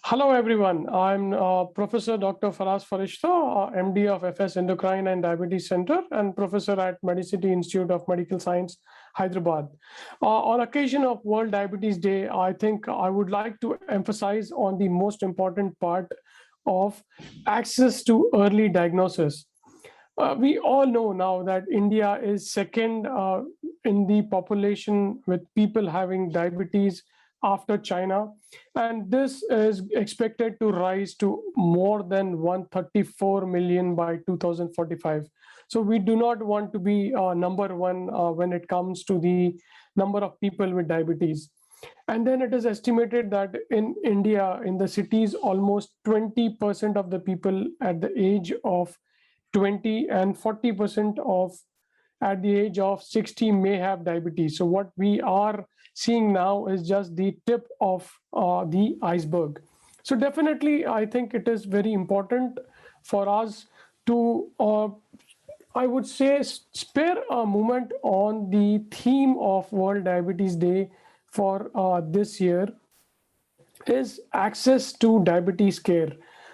Hello, everyone. I'm Professor Dr. Faraz Farishta, MD of FS Endocrine and Diabetes Center and Professor at Medicity Institute of Medical Science, Hyderabad. On occasion of World Diabetes Day, I think I would like to emphasize on the most important part of access to early diagnosis. We all know now that India is second in the population with people having diabetes after China. And this is expected to rise to more than 134 million by 2045. So we do not want to be number one when it comes to the number of people with diabetes. And then it is estimated that in India, in the cities, almost 20% of the people at the age of 20 and 40% of at the age of 60 may have diabetes. So what we are seeing now is just the tip of the iceberg. So definitely, I think it is very important for us to, I would say, spare a moment on the theme of World Diabetes Day for this year is access to diabetes care.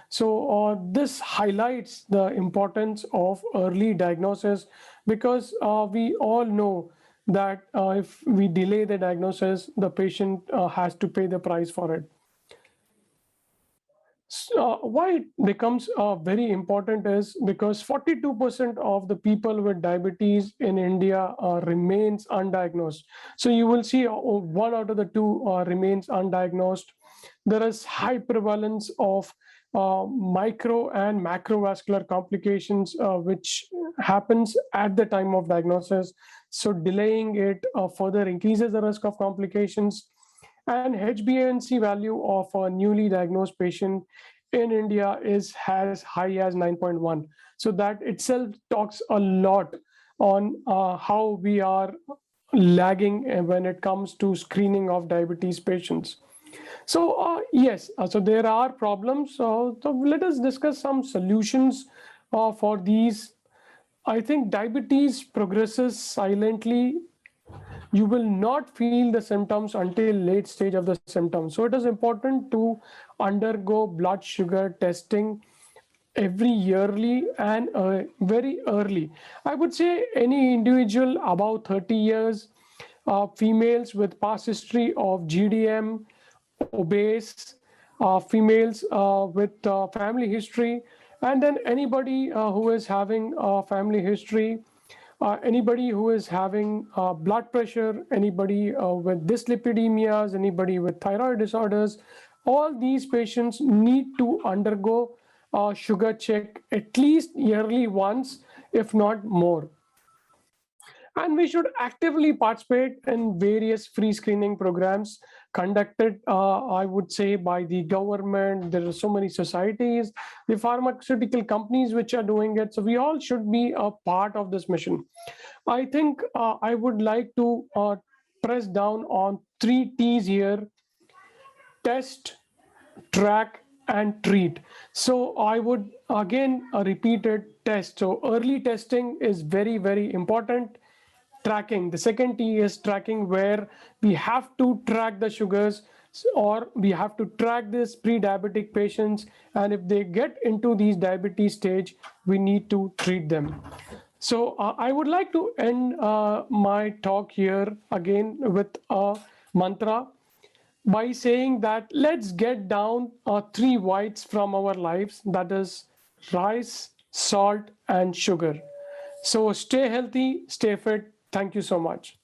So this highlights the importance of early diagnosis because we all know that if we delay the diagnosis, the patient has to pay the price for it. Why it becomes very important is because 42% of the people with diabetes in India remains undiagnosed. So you will see one out of the two remains undiagnosed. There is high prevalence of micro and macrovascular complications, which happens at the time of diagnosis. So delaying it further increases the risk of complications. And HbA1c value of a newly diagnosed patient in India is as high as 9.1. So that itself talks a lot on how we are lagging when it comes to screening of diabetes patients. So yes, so there are problems. So let us discuss some solutions for these. I think diabetes progresses silently. You will not feel the symptoms until late stage of the symptoms. So it is important to undergo blood sugar testing every yearly and very early. I would say any individual above 30 years, females with past history of GDM, obese, females with family history, and then anybody who is having family history, anybody who is having blood pressure, anybody with dyslipidemias, anybody with thyroid disorders, all these patients need to undergo a sugar check at least yearly once, if not more. And we should actively participate in various free screening programs conducted, I would say, by the government. There are so many societies, the pharmaceutical companies which are doing it. So we all should be a part of this mission. I think I would like to press down on three T's here: test, track, and treat. So I would again repeat it: test. So early testing is very, very important. Tracking, the second T is tracking, where we have to track the sugars, or we have to track this pre-diabetic patients, and if they get into these diabetes stage, we need to treat them. So I would like to end my talk here again with a mantra by saying that let's get down three whites from our lives, that is rice, salt, and sugar. So stay healthy, stay fit. Thank you so much.